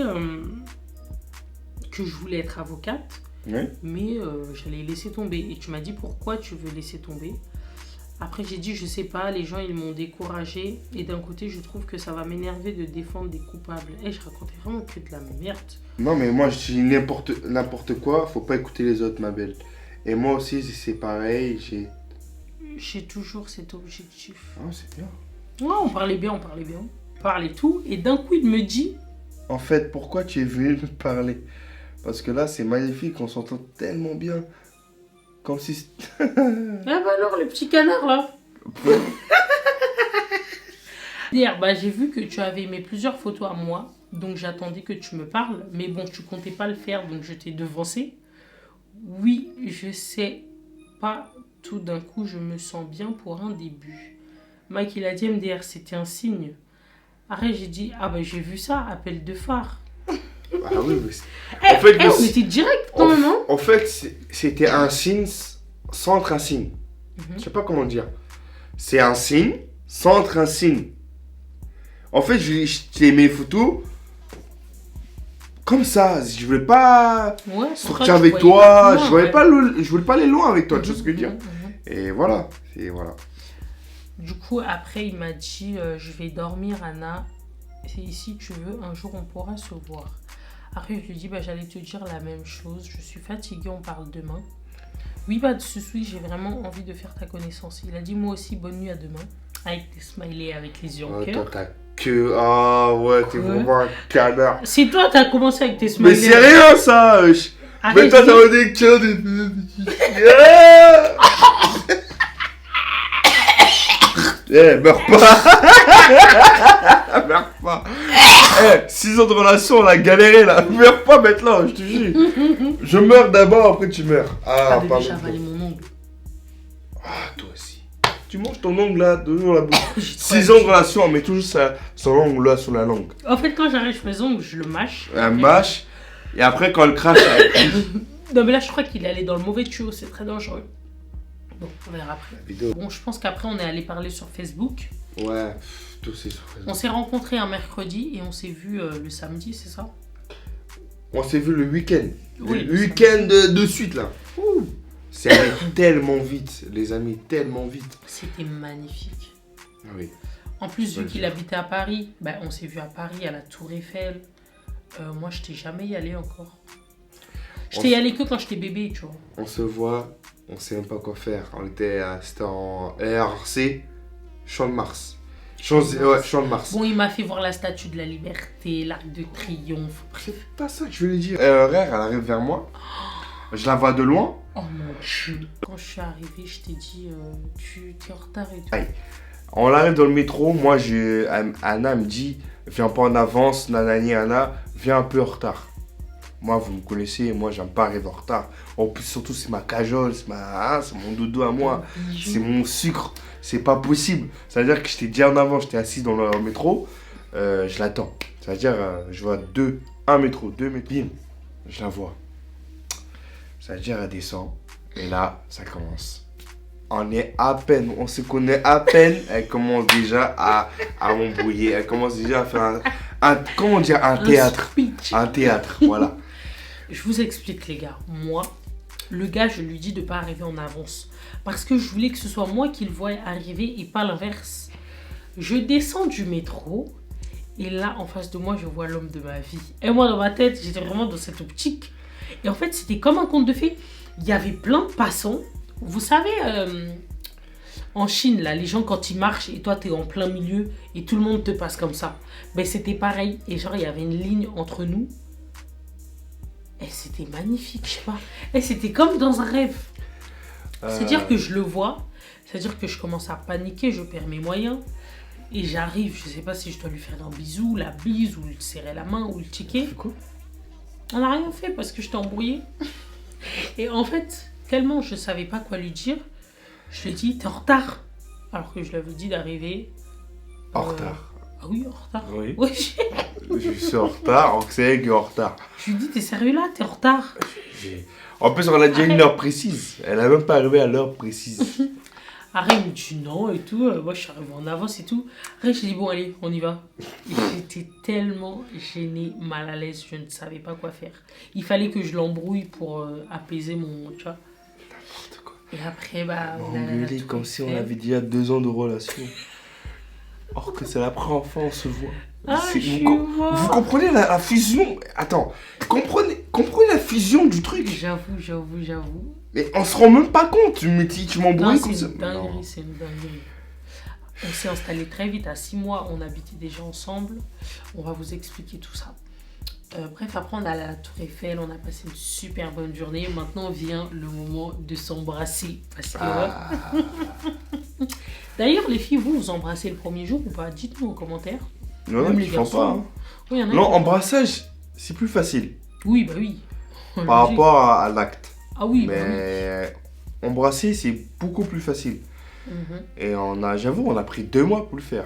Speaker 2: que je voulais être avocate,
Speaker 1: oui.
Speaker 2: Mais j'allais laisser tomber. Et tu m'as dit, pourquoi tu veux laisser tomber? Après, j'ai dit, je sais pas, les gens, ils m'ont découragée. Et d'un côté, je trouve que ça va m'énerver de défendre des coupables. Et je racontais vraiment que de la merde.
Speaker 1: Non, mais moi, je dis n'importe quoi. Faut pas écouter les autres, ma belle. Et moi aussi, c'est pareil.
Speaker 2: J'ai toujours cet objectif.
Speaker 1: Ah, c'est bien.
Speaker 2: Ouais, on parlait bien. On parlait tout. Et d'un coup, il me dit...
Speaker 1: En fait, pourquoi tu es venu me parler? Parce que là, c'est magnifique. On s'entend tellement bien. Comme si...
Speaker 2: Ah bah alors, le petit canard, là. Hier, bah, j'ai vu que tu avais aimé plusieurs photos à moi. Donc, j'attendais que tu me parles. Mais bon, tu comptais pas le faire, donc je t'ai devancé. Oui, je sais pas. Tout d'un coup, je me sens bien pour un début. Mike, il a dit MDR, c'était un signe. Après, j'ai dit, ah bah j'ai vu ça, appel de phare.
Speaker 1: Ah oui, mais en fait,
Speaker 2: on était direct quand même, hein.
Speaker 1: En fait, c'était un signe sans être un signe. Je sais pas comment dire. C'est un signe sans être un signe. En fait, je t'ai mis les photos comme ça. Je voulais pas sortir avec toi. Je voulais pas aller loin avec toi, tu vois ce que je veux dire. Et voilà.
Speaker 2: Du coup, après, il m'a dit, je vais dormir, Anna. Et si tu veux, un jour, on pourra se voir. Après, je lui dis, bah, j'allais te dire la même chose. Je suis fatiguée, on parle demain. Oui, pas de soucis, j'ai vraiment envie de faire ta connaissance. Il a dit, moi aussi, bonne nuit à demain. Avec des smileys, avec les yeux en cœur.
Speaker 1: Toi, t'as que... Ah ouais, t'es vraiment un canard.
Speaker 2: C'est toi, t'as commencé avec tes smileys.
Speaker 1: Mais c'est rien, ça. Mais toi, t'as des cœurs des... Meurs pas. Meurs pas. 6 ans de relation, on a galéré là. Meurs pas maintenant, je te jure. Je meurs d'abord, après tu meurs.
Speaker 2: Ah, pardon. J'ai avalé mon ongle.
Speaker 1: Ah, toi aussi. Tu manges ton ongle là, toujours la bouche. 6 ans de relation, on met toujours son ongle là sur la langue.
Speaker 2: En fait, quand j'arrache mes ongles, je le mâche.
Speaker 1: Mâche. Et après, quand elle crache,
Speaker 2: Non, mais là, je crois qu'il est allé dans le mauvais tuyau, c'est très dangereux. Bon, on verra après. Bon, je pense qu'après, on est allé parler sur Facebook.
Speaker 1: Ouais, tout c'est sur Facebook.
Speaker 2: On s'est rencontrés un mercredi et on s'est vu le samedi, c'est ça?
Speaker 1: On s'est vu le week-end.
Speaker 2: Oui,
Speaker 1: le week-end de suite, là. Ouh. C'est allé tellement vite, les amis, tellement vite.
Speaker 2: C'était magnifique.
Speaker 1: Ah oui.
Speaker 2: En plus, vu qu'il habitait à Paris, bah, on s'est vu à Paris, à la Tour Eiffel. Moi, je t'ai jamais y allé encore. Je t'ai y allé que quand j'étais bébé, tu vois.
Speaker 1: On se voit, on sait même pas quoi faire. C'était en RRC, Champ de Mars. Champ de Mars.
Speaker 2: Bon, il m'a fait voir la Statue de la Liberté, l'Arc de Triomphe.
Speaker 1: C'est pas ça que je voulais dire. RR, elle arrive vers moi. Je la vois de loin.
Speaker 2: Oh mon Dieu. Quand je suis arrivée, je t'ai dit, tu es en retard et tout.
Speaker 1: Aïe. On arrive dans le métro. Moi, Anna me dit, viens pas en avance, nanani, Anna, viens un peu en retard. Moi, vous me connaissez, moi, j'aime pas arriver en retard. En plus, surtout, c'est ma cajole, c'est mon dodo à moi, c'est mon sucre. C'est pas possible. C'est-à-dire que j'étais déjà en avant, j'étais assis dans le métro, je l'attends. C'est-à-dire, je vois un métro, 2 métros, bim, je la vois. C'est-à-dire, elle descend, et là, ça commence. On se connaît à peine, elle commence déjà à m'embrouiller, elle commence déjà à faire un théâtre. Un théâtre, voilà.
Speaker 2: Je vous explique, les gars. Moi, le gars, je lui dis de ne pas arriver en avance. Parce que je voulais que ce soit moi qui le voie arriver et pas l'inverse. Je descends du métro et là, en face de moi, je vois l'homme de ma vie. Et moi, dans ma tête, j'étais vraiment dans cette optique. Et en fait, c'était comme un conte de fées. Il y avait plein de passants. Vous savez, en Chine, là, les gens, quand ils marchent et toi, tu es en plein milieu et tout le monde te passe comme ça. Ben, c'était pareil. Et genre, il y avait une ligne entre nous. Et c'était magnifique, je sais pas. Et c'était comme dans un rêve. C'est-à-dire que je le vois. C'est-à-dire que je commence à paniquer, je perds mes moyens. Et j'arrive, je sais pas si je dois lui faire un bisou, la bise, ou lui serrer la main, ou le checker. On n'a rien fait parce que je t'ai embrouillé. Et en fait, tellement je savais pas quoi lui dire, je lui ai dit, t'es en retard. Alors que je lui avais dit d'arriver.
Speaker 1: En retard.
Speaker 2: Ah oui, en retard.
Speaker 1: Oui.
Speaker 2: Oui.
Speaker 1: Je suis en retard, on sait qu'il est en retard.
Speaker 2: Je lui ai dit, t'es sérieux là, t'es en retard.
Speaker 1: En plus, on a déjà une heure précise. Elle a même pas arrivé à l'heure précise.
Speaker 2: Arrête, il me dit non et tout. Moi, je suis arrivée en avance et tout. Après, j'ai dit, bon, allez, on y va. Et j'étais tellement gênée, mal à l'aise, je ne savais pas quoi faire. Il fallait que je l'embrouille pour apaiser mon. Tu vois.
Speaker 1: N'importe quoi.
Speaker 2: Et après, bah, on a
Speaker 1: Engueulé
Speaker 2: tout
Speaker 1: comme si on
Speaker 2: fait.
Speaker 1: avait déjà 2 ans de relation. Or que c'est la première fois on se voit.
Speaker 2: Ah,
Speaker 1: C'est-
Speaker 2: je suis
Speaker 1: vous comprenez la fusion? Attends, comprenez la fusion du truc.
Speaker 2: J'avoue.
Speaker 1: Mais on se rend même pas compte. Tu
Speaker 2: Non,
Speaker 1: m'embrouilles
Speaker 2: c'est
Speaker 1: comme ça.
Speaker 2: une dinguerie, c'est une dinguerie. On s'est installé très vite, à 6 mois, on habitait déjà ensemble. On va vous expliquer tout ça. Bref, après on a la Tour Eiffel, on a passé une super bonne journée. Maintenant vient le moment de s'embrasser. Parce que...
Speaker 1: Ah.
Speaker 2: D'ailleurs, les filles, vous embrassez le premier jour ou pas? Dites-nous en commentaire.
Speaker 1: Non,
Speaker 2: Même
Speaker 1: non,
Speaker 2: les
Speaker 1: ils font
Speaker 2: garçons.
Speaker 1: pas. Hein.
Speaker 2: Oui, y en a
Speaker 1: Non,
Speaker 2: qui font.
Speaker 1: embrassage, c'est plus facile
Speaker 2: Oui, bah oui.
Speaker 1: par
Speaker 2: Logique.
Speaker 1: rapport à l'acte.
Speaker 2: Ah oui, bah oui.
Speaker 1: Mais embrasser, c'est beaucoup plus facile.
Speaker 2: Mhm.
Speaker 1: Et j'avoue, on a pris 2 mois pour le faire.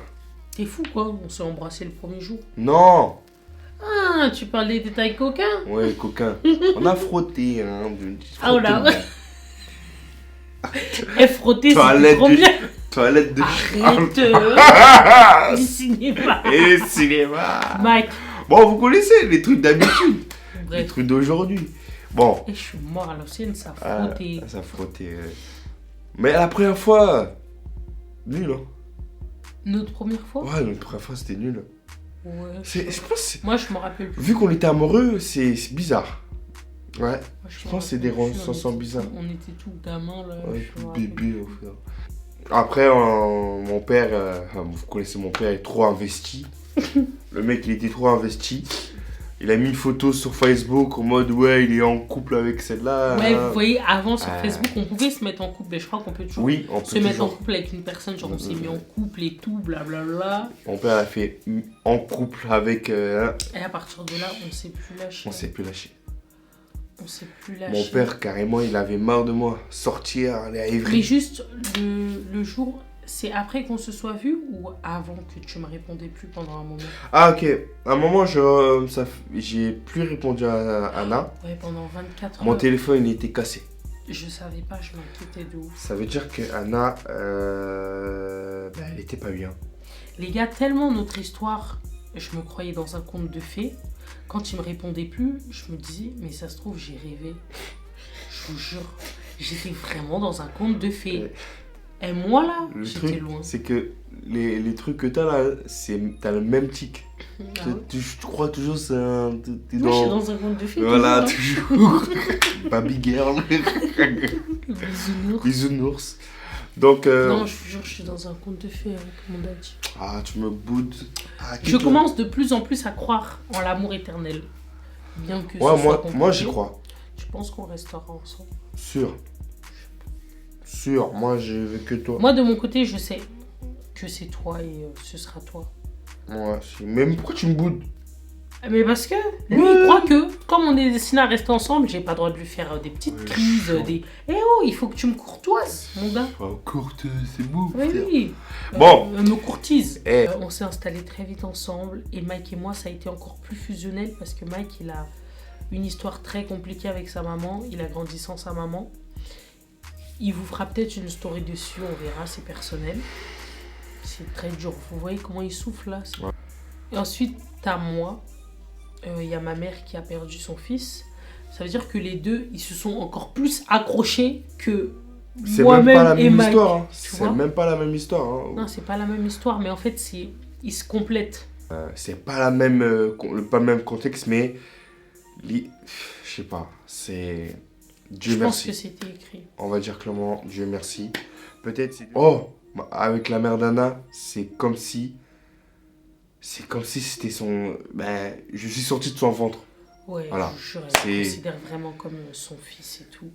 Speaker 2: T'es fou quoi, on s'est embrassé le premier jour.
Speaker 1: Non.
Speaker 2: Ah, tu parles des détails coquins?
Speaker 1: Ouais, coquin. On a frotté. Hein,
Speaker 2: Ah, on a- Eh, frotter, c'est
Speaker 1: Toilette
Speaker 2: trop
Speaker 1: du-
Speaker 2: bien.
Speaker 1: Toilette de
Speaker 2: Arrête du cinéma.
Speaker 1: Et cinéma.
Speaker 2: Mike.
Speaker 1: Bon, vous connaissez les trucs d'habitude. Les
Speaker 2: Bref.
Speaker 1: trucs d'aujourd'hui. Bon.
Speaker 2: Et je suis mort à l'ancienne, ça
Speaker 1: Ah,
Speaker 2: frottait.
Speaker 1: ça frottait. Mais la première fois, nul. Hein.
Speaker 2: Notre première fois?
Speaker 1: Ouais, notre première fois, c'était nul.
Speaker 2: Ouais.
Speaker 1: Je pense que
Speaker 2: Moi, je me rappelle plus.
Speaker 1: vu qu'on était amoureux, c'est bizarre. Ouais.
Speaker 2: Moi,
Speaker 1: Je
Speaker 2: me
Speaker 1: pense que c'est
Speaker 2: rappelle
Speaker 1: des
Speaker 2: plus,
Speaker 1: sensations bizarres.
Speaker 2: On était tout gamins là.
Speaker 1: Ouais,
Speaker 2: je me
Speaker 1: tout
Speaker 2: rappelle
Speaker 1: bébé,
Speaker 2: plus.
Speaker 1: au frère. Après, mon père, vous connaissez mon père, il est trop investi. Le mec, il était trop investi. Il a mis une photo sur Facebook en mode ouais, il est en couple avec celle-là.
Speaker 2: Ouais, vous voyez, avant sur
Speaker 1: Ah.
Speaker 2: Facebook, on pouvait se mettre en couple, mais je crois qu'on peut toujours
Speaker 1: Oui, on
Speaker 2: se
Speaker 1: peut
Speaker 2: mettre en
Speaker 1: toujours.
Speaker 2: couple avec une personne, genre on s'est mis en couple et tout, blablabla.
Speaker 1: Mon père a fait en couple avec.
Speaker 2: Et à partir de là, on s'est plus lâché.
Speaker 1: On s'est plus lâché.
Speaker 2: On s'est plus lâché.
Speaker 1: Mon père, carrément, il avait marre de moi. Sortir, aller à
Speaker 2: Mais
Speaker 1: Évry.
Speaker 2: juste le jour, c'est après qu'on se soit vu ou avant que tu me répondais plus pendant un moment?
Speaker 1: Ah, ok. À un moment, j'ai plus répondu à Anna.
Speaker 2: Ouais, pendant 24
Speaker 1: Mon
Speaker 2: heures.
Speaker 1: téléphone, il était cassé.
Speaker 2: Je savais pas, je m'inquiétais de ouf.
Speaker 1: Ça veut dire que Anna, elle était pas bien.
Speaker 2: Les gars, tellement notre histoire, je me croyais dans un conte de fées. Quand il me répondait plus, je me disais, mais ça se trouve, j'ai rêvé. Je vous jure, j'étais vraiment dans un conte de fées. Et moi là,
Speaker 1: Le
Speaker 2: j'étais
Speaker 1: truc,
Speaker 2: loin.
Speaker 1: c'est que les trucs que t'as là, t'as le même tic.
Speaker 2: Ah ouais.
Speaker 1: Tu crois toujours c'est un. T'es
Speaker 2: Moi, je suis
Speaker 1: dans.
Speaker 2: dans un conte de fées.
Speaker 1: Voilà,
Speaker 2: toujours,
Speaker 1: toujours. Baby girl.
Speaker 2: hein. Bisounours.
Speaker 1: Bisounours. Donc.
Speaker 2: Non, je vous jure, je suis dans un conte de fées avec mon daddy.
Speaker 1: Ah, tu me boudes. Ah,
Speaker 2: Je commence de plus en plus à croire en l'amour éternel. Bien que ce
Speaker 1: Ouais,
Speaker 2: soit compliqué.
Speaker 1: moi j'y crois.
Speaker 2: Tu penses qu'on restera ensemble?
Speaker 1: Sûr. Sûr. Moi, j'ai vu que toi.
Speaker 2: Moi, de mon côté, je sais que c'est toi et ce sera toi.
Speaker 1: Ouais, mais pourquoi tu me boudes?
Speaker 2: Mais parce que lui, il croit que, comme on est destiné à rester ensemble, j'ai pas le droit de lui faire des petites
Speaker 1: Ouais,
Speaker 2: crises,
Speaker 1: chaud.
Speaker 2: des... Eh oh, il faut que tu me courtoises, mon gars.
Speaker 1: Oh, courte, c'est beau.
Speaker 2: Oui,
Speaker 1: frère.
Speaker 2: oui.
Speaker 1: Bon.
Speaker 2: Me courtise.
Speaker 1: Eh.
Speaker 2: On s'est installés très vite ensemble. Et Mike et moi, ça a été encore plus fusionnel parce que Mike, il a une histoire très compliquée avec sa maman. Il a grandi sans sa maman. Il vous fera peut-être une story dessus, on verra, c'est personnel. C'est très dur. Vous voyez comment il souffle là?
Speaker 1: Ouais.
Speaker 2: Et ensuite, t'as moi. Il y a ma mère qui a perdu son fils. Ça veut dire que les deux, ils se sont encore plus accrochés que
Speaker 1: C'est même
Speaker 2: moi-même
Speaker 1: pas la
Speaker 2: et
Speaker 1: même
Speaker 2: Mike.
Speaker 1: histoire. Hein.
Speaker 2: Tu
Speaker 1: C'est
Speaker 2: vois?
Speaker 1: même pas la même histoire. Hein.
Speaker 2: Non, c'est pas la même histoire, mais en fait, ils se complètent.
Speaker 1: C'est pas la même, pas le même contexte, mais je sais pas. C'est Dieu
Speaker 2: Je pense
Speaker 1: merci.
Speaker 2: que c'était écrit.
Speaker 1: On va dire clairement Dieu merci. Peut-être. Oh, avec la mère d'Anna, c'est comme si c'était son. Ben, je suis sorti de son ventre.
Speaker 2: Ouais,
Speaker 1: Voilà.
Speaker 2: je le
Speaker 1: C'est-
Speaker 2: considère vraiment comme son fils et tout.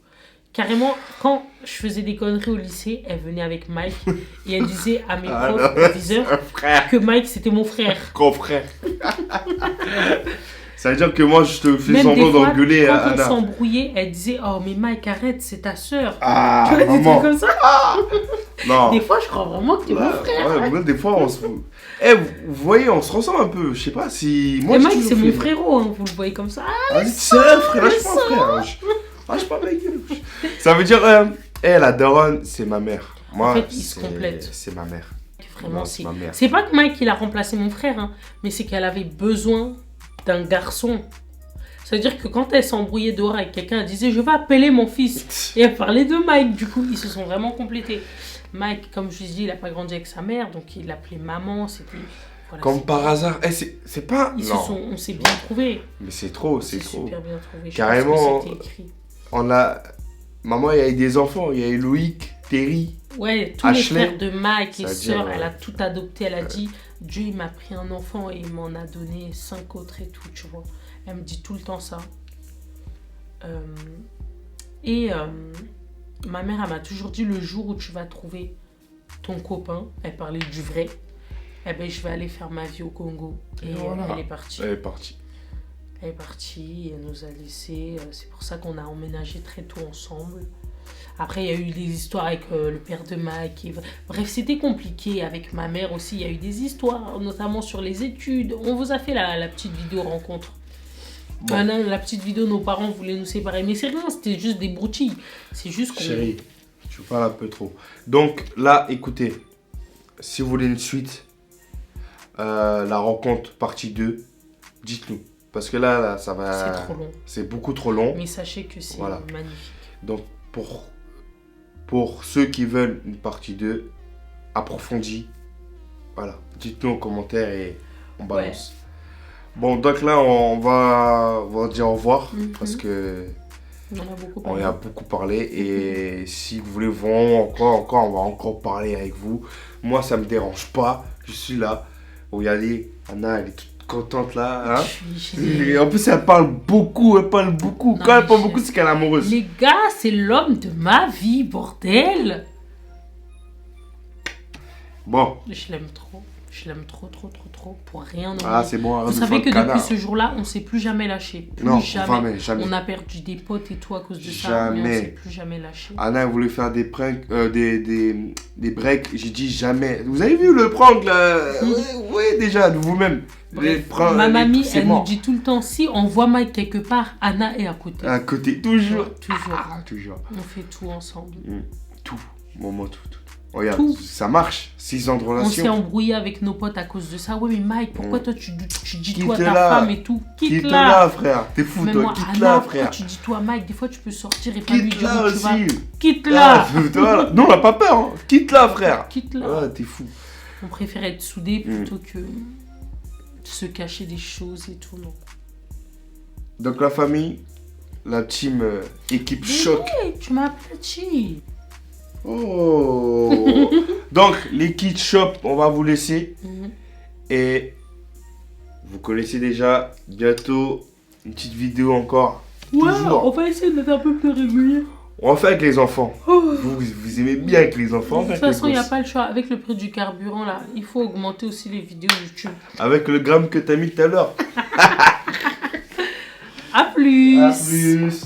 Speaker 2: Carrément, quand je faisais des conneries au lycée, elle venait avec Mike et elle disait à mes
Speaker 1: Ah
Speaker 2: profs,
Speaker 1: non,
Speaker 2: professeurs,
Speaker 1: frère,
Speaker 2: que Mike c'était mon frère.
Speaker 1: grand frère. Ça veut dire que moi je te fais
Speaker 2: Même des
Speaker 1: semblant
Speaker 2: fois,
Speaker 1: d'engueuler
Speaker 2: quand on
Speaker 1: Anna.
Speaker 2: s'embrouillait, elle disait oh mais Mike arrête, c'est ta sœur.
Speaker 1: Ah,
Speaker 2: Tu vois, des trucs
Speaker 1: maman.
Speaker 2: comme ça.
Speaker 1: Non.
Speaker 2: Des fois, je crois vraiment que t'es mon
Speaker 1: Ouais,
Speaker 2: frère.
Speaker 1: ouais, moi, des fois on se. Eh, vous voyez, on se ressemble un peu. Je sais pas si. Moi,
Speaker 2: Et
Speaker 1: j'ai
Speaker 2: Mike,
Speaker 1: toujours
Speaker 2: c'est mon
Speaker 1: fait-
Speaker 2: frérot, hein, vous le voyez comme ça. Ah,
Speaker 1: Ah, c'est un frère, lâche pas
Speaker 2: sang.
Speaker 1: frère. Lâche pas ma gueule. Ça veut dire, la daronne, c'est ma mère. Moi,
Speaker 2: En fait, ils se complètent.
Speaker 1: C'est ma mère.
Speaker 2: vraiment,
Speaker 1: Non,
Speaker 2: c'est.
Speaker 1: ma mère.
Speaker 2: C'est pas que Mike il a remplacé mon frère, hein, mais c'est qu'elle avait besoin d'un garçon. Ça veut dire que quand elle s'embrouillait dehors avec quelqu'un, elle disait je vais appeler mon fils. Et elle parlait de Mike, du coup, ils se sont vraiment complétés. Mike, comme je dis, il n'a pas grandi avec sa mère, donc il l'appelait maman, c'était... Voilà,
Speaker 1: comme par hasard. C'est pas...
Speaker 2: On s'est bien trouvés.
Speaker 1: Mais c'est trop, c'est trop.
Speaker 2: Super bien trouvé.
Speaker 1: Carrément,
Speaker 2: c'était écrit.
Speaker 1: On a... Maman, il y a eu des enfants. Il y a eu Loïc, Terry,
Speaker 2: ouais, tous
Speaker 1: Ashley.
Speaker 2: Les frères de Mike et sœurs, elle a tout adopté. Elle a dit, Dieu, il m'a pris un enfant et il m'en a donné 5 autres et tout, tu vois. Elle me dit tout le temps ça. Ma mère, elle m'a toujours dit, le jour où tu vas trouver ton copain, elle parlait du vrai, eh ben, je vais aller faire ma vie au Congo. Et voilà. Elle est partie.
Speaker 1: Elle est partie.
Speaker 2: Elle est partie, elle nous a laissés. C'est pour ça qu'on a emménagé très tôt ensemble. Après, il y a eu des histoires avec le père de Mike. Bref, c'était compliqué. Avec ma mère aussi, il y a eu des histoires, notamment sur les études. On vous a fait la petite vidéo rencontre. Bon. Non, la petite vidéo, nos parents voulaient nous séparer. Mais c'est rien, c'était juste des broutilles. C'est juste qu'on...
Speaker 1: Chérie, tu parles un peu trop. Donc là, écoutez, si vous voulez une suite, la rencontre partie 2, dites-nous. Parce que là, ça va...
Speaker 2: C'est trop long.
Speaker 1: C'est beaucoup trop long.
Speaker 2: Mais sachez que c'est magnifique.
Speaker 1: Donc, pour ceux qui veulent une partie 2 approfondie, voilà, dites-nous en commentaire et on balance. Ouais. Bon, donc là, on va dire au revoir parce que on a beaucoup parlé et si vous voulez vraiment encore, on va encore parler avec vous. Moi, ça me dérange pas, je suis là. Regardez, Anna, elle est toute contente là. Hein? Et en plus, elle parle beaucoup. Non, quand elle parle beaucoup, c'est qu'elle est amoureuse.
Speaker 2: Les gars, c'est l'homme de ma vie, bordel.
Speaker 1: Bon.
Speaker 2: Je l'aime trop. Je l'aime trop, pour rien.
Speaker 1: C'est bon.
Speaker 2: Vous savez que depuis ce jour-là, on ne s'est plus jamais lâché.
Speaker 1: Jamais.
Speaker 2: On a perdu des potes et tout à cause de ça, mais on ne s'est plus jamais lâché.
Speaker 1: Anna voulait faire des pranks, des breaks. J'ai dit jamais. Vous avez vu le prank là? Oui, déjà, de vous-même.
Speaker 2: Ma mamie, elle nous dit tout le temps, si on voit Mike quelque part, Anna est à côté.
Speaker 1: À côté, toujours.
Speaker 2: Ouais,
Speaker 1: toujours.
Speaker 2: On fait tout ensemble.
Speaker 1: Tout. Maman, tout. Regarde, ça marche, 6 ans de relation.
Speaker 2: On s'est embrouillé avec nos potes à cause de ça. Ouais, mais Mike, pourquoi toi tu dis toi ta femme et tout?
Speaker 1: Quitte-la, frère. T'es fou, toi. Quitte-la, frère.
Speaker 2: Tu dis toi, Mike, des fois tu peux sortir et pas lui dire
Speaker 1: où tu vas.
Speaker 2: Quitte-la.
Speaker 1: Non, on n'a pas peur. Hein. Quitte-la, frère.
Speaker 2: Quitte-la.
Speaker 1: Ouais, t'es fou.
Speaker 2: On préfère être soudés plutôt que se cacher des choses et tout, non.
Speaker 1: Donc la famille, la team équipe choc.
Speaker 2: Tu m'as aplati.
Speaker 1: Oh. Donc les kits shop, on va vous laisser. Et vous connaissez déjà, bientôt une petite vidéo encore.
Speaker 2: Ouais, on va essayer d'être un peu plus régulier.
Speaker 1: On va faire avec les enfants. Vous aimez bien avec les enfants.
Speaker 2: De toute façon, il n'y a pas le choix. Avec le prix du carburant, là, il faut augmenter aussi les vidéos YouTube.
Speaker 1: Avec le gramme que tu as mis tout à l'heure.
Speaker 2: À plus.
Speaker 1: À plus.